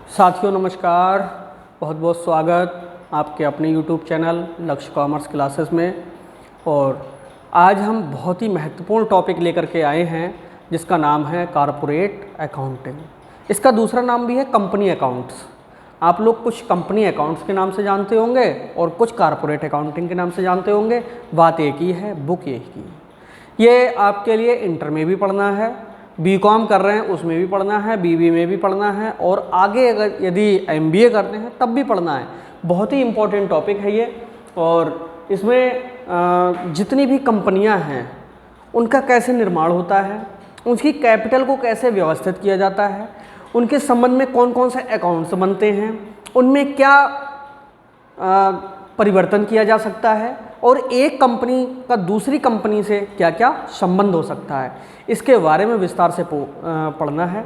साथियों नमस्कार, बहुत बहुत स्वागत आपके अपने YouTube चैनल लक्ष्य कॉमर्स क्लासेस में। और आज हम बहुत ही महत्वपूर्ण टॉपिक लेकर के आए हैं जिसका नाम है कॉरपोरेट अकाउंटिंग। इसका दूसरा नाम भी है कंपनी अकाउंट्स। आप लोग कुछ कंपनी अकाउंट्स के नाम से जानते होंगे और कुछ कॉरपोरेट अकाउंटिंग के नाम से जानते होंगे। बात एक ही है, बुक एक ही है। ये आपके लिए इंटर में भी पढ़ना है, बीकॉम कर रहे हैं उसमें भी पढ़ना है, बीबी में भी पढ़ना है और आगे अगर यदि एमबीए करते हैं तब भी पढ़ना है। बहुत ही इम्पोर्टेंट टॉपिक है ये। और इसमें जितनी भी कंपनियां हैं उनका कैसे निर्माण होता है, उसकी कैपिटल को कैसे व्यवस्थित किया जाता है, उनके संबंध में कौन कौन से अकाउंट्स बनते हैं, उनमें क्या परिवर्तन किया जा सकता है और एक कंपनी का दूसरी कंपनी से क्या क्या संबंध हो सकता है, इसके बारे में विस्तार से पढ़ना है।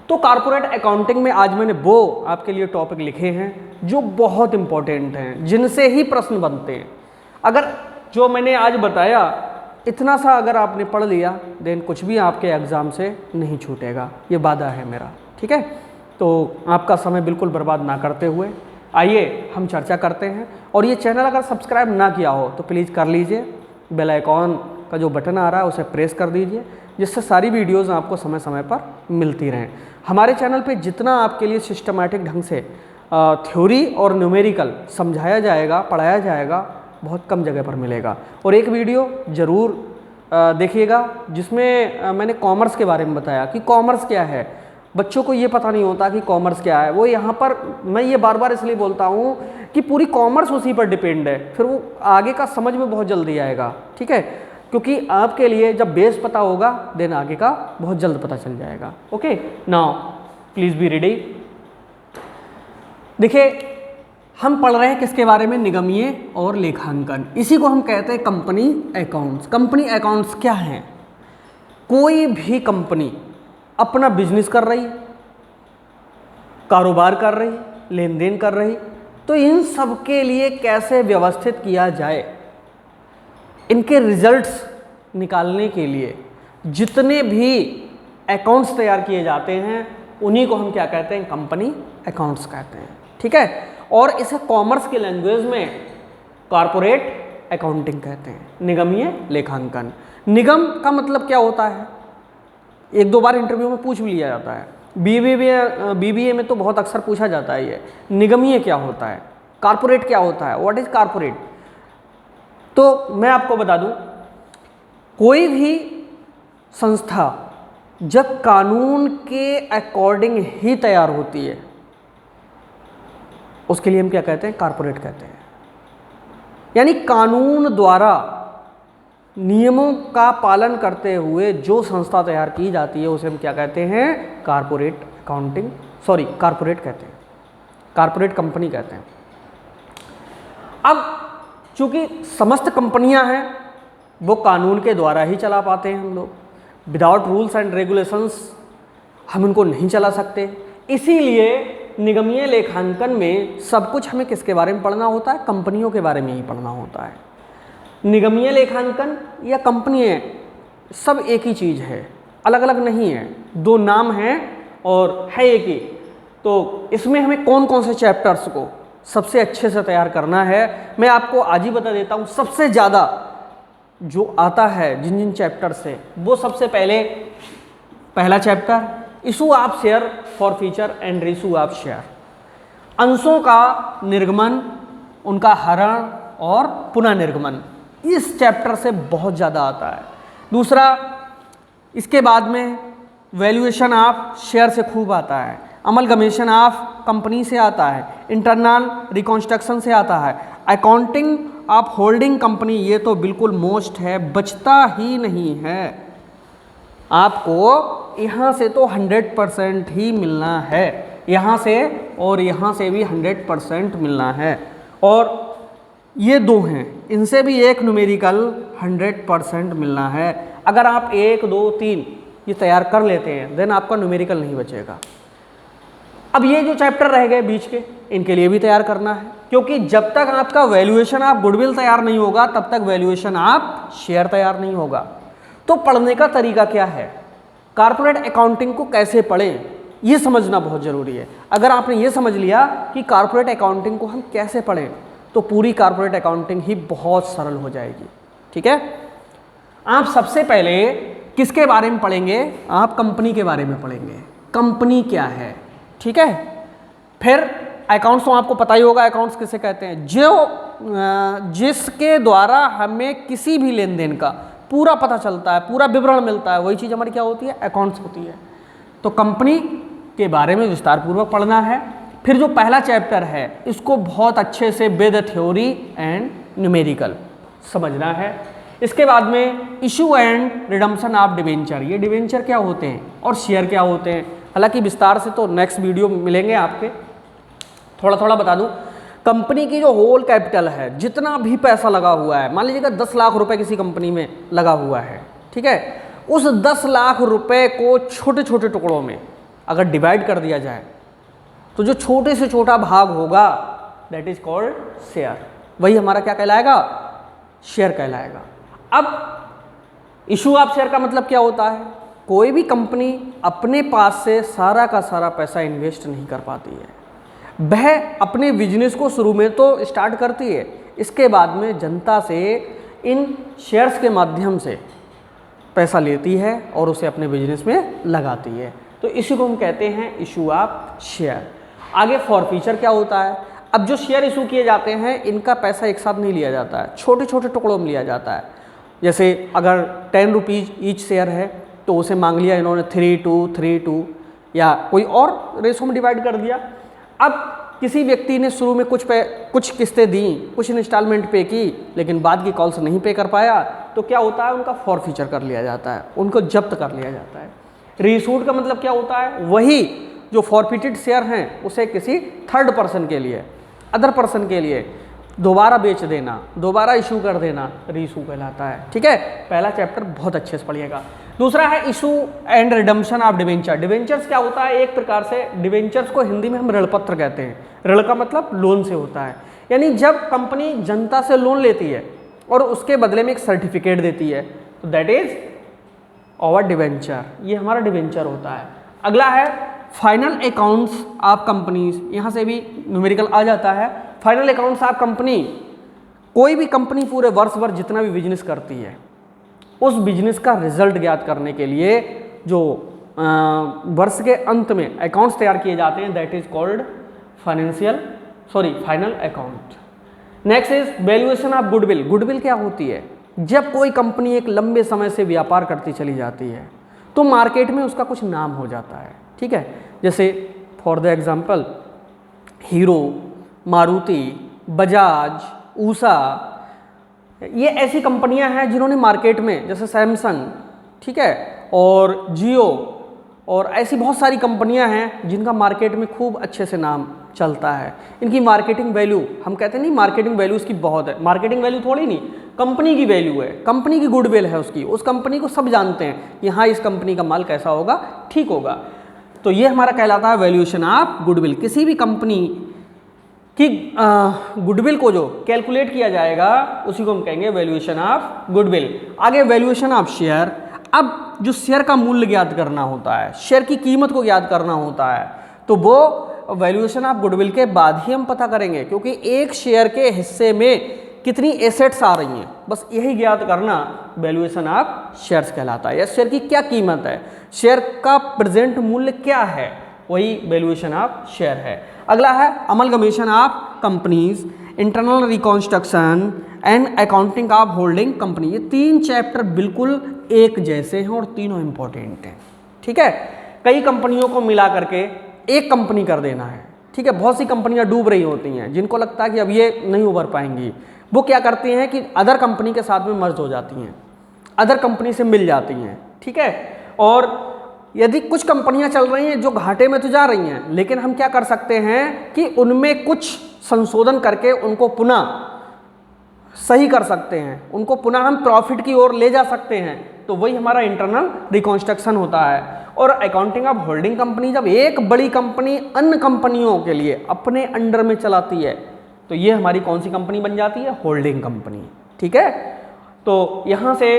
तो कॉर्पोरेट अकाउंटिंग में आज मैंने वो आपके लिए टॉपिक लिखे हैं जो बहुत इम्पोर्टेंट हैं, जिनसे ही प्रश्न बनते हैं। अगर जो मैंने आज बताया इतना सा अगर आपने पढ़ लिया देन कुछ भी आपके एग्ज़ाम से नहीं छूटेगा, ये वादा है मेरा। ठीक है, तो आपका समय बिल्कुल बर्बाद ना करते हुए आइए हम चर्चा करते हैं। और ये चैनल अगर सब्सक्राइब ना किया हो तो प्लीज़ कर लीजिए, बेल आइकॉन का जो बटन आ रहा है उसे प्रेस कर दीजिए, जिससे सारी वीडियोज़ आपको समय समय पर मिलती रहें। हमारे चैनल पे जितना आपके लिए सिस्टमैटिक ढंग से थ्योरी और न्यूमेरिकल समझाया जाएगा, पढ़ाया जाएगा, बहुत कम जगह पर मिलेगा। और एक वीडियो ज़रूर देखिएगा जिसमें मैंने कॉमर्स के बारे में बताया कि कॉमर्स क्या है। बच्चों को ये पता नहीं होता कि कॉमर्स क्या है। वो यहाँ पर मैं ये बार बार इसलिए बोलता हूँ कि पूरी कॉमर्स उसी पर डिपेंड है, फिर वो आगे का समझ में बहुत जल्दी आएगा। ठीक है, क्योंकि आपके लिए जब बेस पता होगा देन आगे का बहुत जल्द पता चल जाएगा। Okay, now please be ready. देखिए, हम पढ़ रहे हैं किसके बारे में? निगमीय और लेखांकन। इसी को हम कहते हैं कंपनी अकाउंट्स। कंपनी अकाउंट्स क्या हैं? कोई भी कंपनी अपना बिजनेस कर रही, कारोबार कर रही, लेन देन कर रही, तो इन सब के लिए कैसे व्यवस्थित किया जाए, इनके रिजल्ट्स निकालने के लिए जितने भी अकाउंट्स तैयार किए जाते हैं उन्हीं को हम क्या कहते हैं? कंपनी अकाउंट्स कहते हैं। ठीक है, और इसे कॉमर्स के लैंग्वेज में कॉर्पोरेट अकाउंटिंग कहते हैं, निगमीय लेखांकन। निगम का मतलब क्या होता है? एक दो बार इंटरव्यू में पूछ भी लिया जाता है, बीबीए में तो बहुत अक्सर पूछा जाता है ये, निगमीय क्या होता है, कॉर्पोरेट क्या होता है, व्हाट इज कॉर्पोरेट। तो मैं आपको बता दूं, कोई भी संस्था जब कानून के अकॉर्डिंग ही तैयार होती है उसके लिए हम क्या कहते हैं? कॉर्पोरेट कहते हैं। यानी कानून द्वारा नियमों का पालन करते हुए जो संस्था तैयार की जाती है उसे हम क्या कहते हैं? कॉर्पोरेट अकाउंटिंग, सॉरी कॉर्पोरेट कहते हैं, कॉर्पोरेट कंपनी कहते हैं। अब चूंकि समस्त कंपनियां हैं वो कानून के द्वारा ही चला पाते हैं हम लोग, विदाउट रूल्स एंड रेगुलेशंस हम उनको नहीं चला सकते। इसीलिए निगमीय लेखांकन में सब कुछ हमें किसके बारे में पढ़ना होता है? कंपनियों के बारे में ही पढ़ना होता है। निगमीय लेखांकन या कंपनी सब एक ही चीज़ है, अलग अलग नहीं है, दो नाम हैं और है एक ही। तो इसमें हमें कौन कौन से चैप्टर्स को सबसे अच्छे से तैयार करना है मैं आपको आज ही बता देता हूँ। सबसे ज़्यादा जो आता है जिन जिन चैप्टर से, वो सबसे पहला chapter issue of share for feature and reissue of share, अंशों का निर्गमन, उनका हरण और पुनः निर्गमन, इस चैप्टर से बहुत ज़्यादा आता है। दूसरा, इसके बाद में वैल्यूएशन ऑफ शेयर से खूब आता है, अमलगमेशन ऑफ कंपनी से आता है, इंटरनल रिकॉन्स्ट्रक्शन से आता है, अकाउंटिंग ऑफ होल्डिंग कंपनी, ये तो बिल्कुल मोस्ट है, बचता ही नहीं है। आपको यहाँ से तो 100% ही मिलना है, यहाँ से और यहाँ से भी 100% मिलना है। और ये दो हैं, इनसे भी एक न्यूमेरिकल 100% मिलना है। अगर आप 1, 2, 3 ये तैयार कर लेते हैं देन आपका न्यूमेरिकल नहीं बचेगा। अब ये जो चैप्टर रह गए बीच के, इनके लिए भी तैयार करना है, क्योंकि जब तक आपका वैल्यूएशन ऑफ गुडविल तैयार नहीं होगा तब तक वैल्यूएशन ऑफ शेयर तैयार नहीं होगा। तो पढ़ने का तरीका क्या है? कारपोरेट अकाउंटिंग को कैसे पढ़ें ये समझना बहुत ज़रूरी है। अगर आपने ये समझ लिया कि कारपोरेट अकाउंटिंग को हम कैसे पढ़ें तो पूरी कारपोरेट अकाउंटिंग ही बहुत सरल हो जाएगी। ठीक है, आप सबसे पहले किसके बारे में पढ़ेंगे? आप कंपनी के बारे में पढ़ेंगे, कंपनी क्या है। ठीक है, फिर अकाउंट्स तो आपको पता ही होगा, अकाउंट्स किसे कहते हैं? जिसके द्वारा हमें किसी भी लेन देन का पूरा पता चलता है, पूरा विवरण मिलता है, वही चीज़ हमारी क्या होती है? अकाउंट्स होती है। तो कंपनी के बारे में विस्तार पूर्वक पढ़ना है। फिर जो पहला चैप्टर है इसको बहुत अच्छे से विद थ्योरी एंड न्यूमेरिकल समझना है। इसके बाद में issue and redemption of debenture, ये डिवेंचर क्या होते हैं और शेयर क्या होते हैं, हालांकि विस्तार से तो नेक्स्ट वीडियो मिलेंगे आपके। थोड़ा थोड़ा बता दूं, कंपनी की जो होल कैपिटल है, जितना भी पैसा लगा हुआ है, मान लीजिएगा 10 लाख रुपए किसी कंपनी में लगा हुआ है, ठीक है, उस 10 लाख रुपए को छोटे छोटे टुकड़ों में अगर डिवाइड कर दिया जाए तो जो छोटे से छोटा भाग होगा दैट इज कॉल्ड शेयर, वही हमारा क्या कहलाएगा? शेयर कहलाएगा। अब इशू ऑफ शेयर का मतलब क्या होता है? कोई भी कंपनी अपने पास से सारा का सारा पैसा इन्वेस्ट नहीं कर पाती है। वह अपने बिजनेस को शुरू में तो स्टार्ट करती है, इसके बाद में जनता से इन शेयर्स के माध्यम से पैसा लेती है और उसे अपने बिजनेस में लगाती है। तो इसी को हम कहते हैं इशू ऑफ शेयर। आगे फॉरफीचर क्या होता है? अब जो शेयर इशू किए जाते हैं इनका पैसा एक साथ नहीं लिया जाता है, छोटे छोटे टुकड़ों में लिया जाता है। जैसे अगर 10 रुपीज़ ईच शेयर है तो उसे मांग लिया इन्होंने 3:2 या कोई और रेशो में डिवाइड कर दिया। अब किसी व्यक्ति ने शुरू में कुछ किस्तें दी, कुछ इंस्टॉलमेंट पे की, लेकिन बाद की कॉल से नहीं पे कर पाया, तो क्या होता है? उनका फॉरफीचर कर लिया जाता है, उनको जब्त कर लिया जाता है। रीइशूड का मतलब क्या होता है? वही जो फॉरफिटेड शेयर हैं उसे किसी थर्ड पर्सन के लिए, अदर पर्सन के लिए दोबारा बेच देना, दोबारा इशू कर देना, रीइशू कहलाता है। ठीक है, पहला चैप्टर बहुत अच्छे से पढ़िएगा। दूसरा है issue and redemption of debenture. Debentures क्या होता है? एक प्रकार से डिवेंचर्स को हिंदी में हम ऋण पत्र कहते हैं। ऋण का मतलब लोन से होता है, यानी जब कंपनी जनता से लोन लेती है और उसके बदले में एक सर्टिफिकेट देती है तो दैट इज आवर डिवेंचर, ये हमारा डिवेंचर होता है। अगला है फाइनल अकाउंट्स ऑफ कंपनीज, यहाँ से भी न्यूमेरिकल आ जाता है। फाइनल अकाउंट्स ऑफ कंपनी, कोई भी कंपनी पूरे वर्ष भर जितना भी बिजनेस करती है उस बिजनेस का रिजल्ट ज्ञात करने के लिए जो वर्ष के अंत में अकाउंट्स तैयार किए जाते हैं that is called final account. Next is valuation of goodwill. Goodwill क्या होती है? जब कोई कंपनी एक लंबे समय से व्यापार करती चली जाती है तो मार्केट में उसका कुछ नाम हो जाता है। ठीक है, जैसे for the example hero, Maruti, Bajaj, Usha, ये ऐसी कंपनियां हैं जिन्होंने मार्केट में, जैसे सैमसंग, ठीक है, और जियो, और ऐसी बहुत सारी कंपनियां हैं जिनका मार्केट में खूब अच्छे से नाम चलता है। इनकी मार्केटिंग वैल्यू, हम कहते हैं नहीं मार्केटिंग वैल्यू इसकी बहुत है, मार्केटिंग वैल्यू थोड़ी नहीं, कंपनी की वैल्यू है, कंपनी की गुडविल है उसकी, उस कंपनी को सब जानते हैं कि हाँ इस कंपनी का माल कैसा होगा, ठीक होगा। तो ये हमारा कहलाता है वैल्यूएशन ऑफ गुडविल। किसी भी कंपनी कि गुडविल को जो कैलकुलेट किया जाएगा उसी को हम कहेंगे वैल्यूएशन ऑफ गुडविल। आगे वैल्यूएशन ऑफ शेयर। अब जो शेयर का मूल्य ज्ञात करना होता है, शेयर की कीमत को ज्ञात करना होता है, तो वो वैल्यूएशन ऑफ गुडविल के बाद ही हम पता करेंगे, क्योंकि एक शेयर के हिस्से में कितनी एसेट्स आ रही हैं, बस यही ज्ञात करना वैल्यूएशन ऑफ शेयर्स कहलाता है। या शेयर की क्या कीमत है, शेयर का प्रेजेंट मूल्य क्या है, वही वैल्यूएशन ऑफ शेयर है। अगला है amalgamation of companies, internal reconstruction and accounting of holding company. ये 3 चैप्टर बिल्कुल एक जैसे हैं और तीनों इंपॉर्टेंट हैं। ठीक है, कई कंपनियों को मिला करके एक कंपनी कर देना है। ठीक है, बहुत सी कंपनियां डूब रही होती हैं, जिनको लगता है कि अब ये नहीं उभर पाएंगी, वो क्या करती हैं कि अदर कंपनी के साथ में मर्ज हो जाती हैं, अदर कंपनी से मिल जाती हैं। ठीक है, और यदि कुछ कंपनियां चल रही हैं जो घाटे में तो जा रही हैं, लेकिन हम क्या कर सकते हैं कि उनमें कुछ संशोधन करके उनको पुनः सही कर सकते हैं, उनको पुनः हम प्रॉफिट की ओर ले जा सकते हैं, तो वही हमारा इंटरनल रिकॉन्स्ट्रक्शन होता है। और अकाउंटिंग ऑफ होल्डिंग कंपनी, जब एक बड़ी कंपनी अन्य कंपनियों के लिए अपने अंडर में चलाती है तो ये हमारी कौन सी कंपनी बन जाती है? Holding company. ठीक है, तो यहाँ से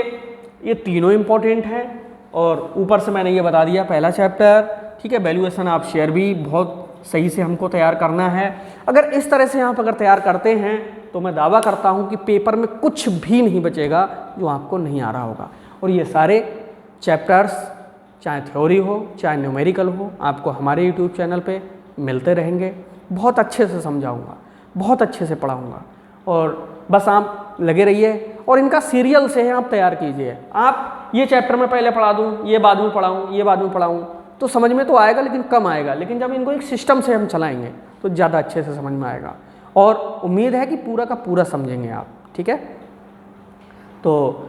ये तीनों इंपॉर्टेंट हैं। और ऊपर से मैंने ये बता दिया पहला चैप्टर, ठीक है। वैल्यूएशन ऑफ शेयर भी बहुत सही से हमको तैयार करना है। अगर इस तरह से आप अगर तैयार करते हैं तो मैं दावा करता हूँ कि पेपर में कुछ भी नहीं बचेगा जो आपको नहीं आ रहा होगा। और ये सारे चैप्टर्स चाहे थ्योरी हो चाहे न्यूमेरिकल हो, आपको हमारे यूट्यूब चैनल पे मिलते रहेंगे। बहुत अच्छे से समझाऊंगा, बहुत अच्छे से पढ़ाऊंगा, और बस आप लगे रहिए और इनका सीरियल से आप तैयार कीजिए। आप ये चैप्टर में पहले पढ़ा दूँ, ये बाद में पढ़ाऊँ, ये बाद में पढ़ाऊँ, तो समझ में तो आएगा लेकिन कम आएगा। लेकिन जब इनको एक सिस्टम से हम चलाएंगे तो ज़्यादा अच्छे से समझ में आएगा, और उम्मीद है कि पूरा का पूरा समझेंगे आप, ठीक है। तो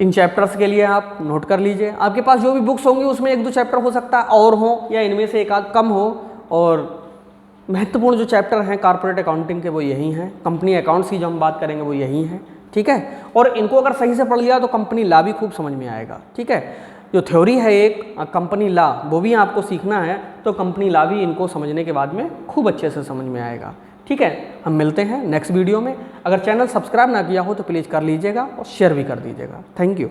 इन चैप्टर्स के लिए आप नोट कर लीजिए। आपके पास जो भी बुक्स होंगी उसमें 1-2 चैप्टर हो सकता है और हो, या इनमें से एक आध कम हो। और महत्वपूर्ण जो चैप्टर हैं कॉर्पोरेट अकाउंटिंग के वो यही हैं, कंपनी अकाउंट्स की जो हम बात करेंगे वो यही हैं, ठीक है। और इनको अगर सही से पढ़ लिया तो कंपनी लॉ भी खूब समझ में आएगा, ठीक है। जो थ्योरी है एक कंपनी लॉ, वो भी आपको सीखना है, तो कंपनी लॉ भी इनको समझने के बाद में खूब अच्छे से समझ में आएगा, ठीक है। हम मिलते हैं नेक्स्ट वीडियो में। अगर चैनल सब्सक्राइब ना किया हो तो प्लीज़ कर लीजिएगा और शेयर भी कर दीजिएगा। Thank you.